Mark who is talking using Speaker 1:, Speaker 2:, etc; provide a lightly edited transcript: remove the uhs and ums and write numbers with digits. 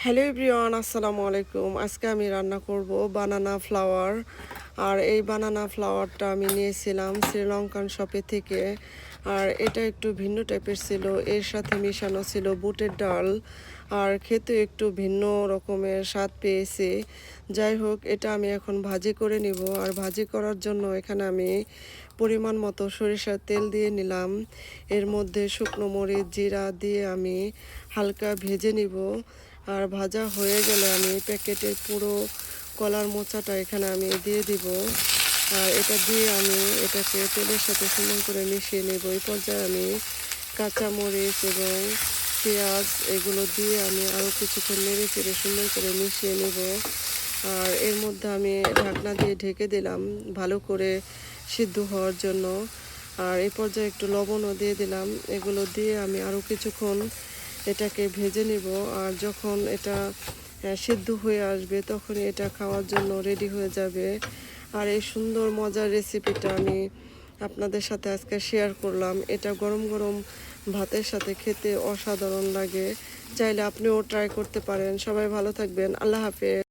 Speaker 1: Hello everyone, আসসালামু আলাইকুম। আজকে আমি রান্না করব বানানা ফ্লাওয়ার। আর এই বানানা ফ্লাওয়ারটা আমি নিয়েছিলাম শ্রীলঙ্কান শপে থেকে। আর এটা একটু ভিন্ন টাইপের ছিল, এর সাথে মিশানো ছিল বুটের ডাল। আর খেতে একটু ভিন্ন রকমের স্বাদ পেয়েছি। যাই হোক, এটা আমি এখন ভাজি করে নিব। আর ভাজি করার জন্য এখানে আমি পরিমাণ মতো সরিষার তেল দিয়ে নিলাম। এর মধ্যে শুকনো মরিচ, জিরা দিয়ে আমি হালকা ভেজে নিব। আর ভাজা হয়ে গেলে আমি প্যাকেটের পুরো কলার মোচাটা এখানে আমি দিয়ে দিব। আর এটা দিয়ে আমি এটাকে তেলের সাথে সুন্দর করে মিশিয়ে নেব। এই পর্যায়ে আমি কাঁচামরিচ এবং পেঁয়াজ এগুলো দিয়ে আমি আরও কিছুক্ষণ নেড়ে চেড়ে সুন্দর করে মিশিয়ে নেব। আর এর মধ্যে আমি ঢাকনা দিয়ে ঢেকে দিলাম ভালো করে সিদ্ধ হওয়ার জন্য। আর এই পর্যায়ে একটু লবণও দিয়ে দিলাম। এগুলো দিয়ে আমি আরও কিছুক্ষণ এটাকে ভেজে নিব। আর যখন এটা সিদ্ধ হয়ে আসবে তখন এটা খাওয়ার জন্য রেডি হয়ে যাবে। আর এই সুন্দর মজার রেসিপিটা আমি আপনাদের সাথে আজকে শেয়ার করলাম। এটা গরম গরম ভাতের সাথে খেতে অসাধারণ লাগে। চাইলে আপনিও ট্রাই করতে পারেন। সবাই ভালো থাকবেন। আল্লাহ হাফেজ।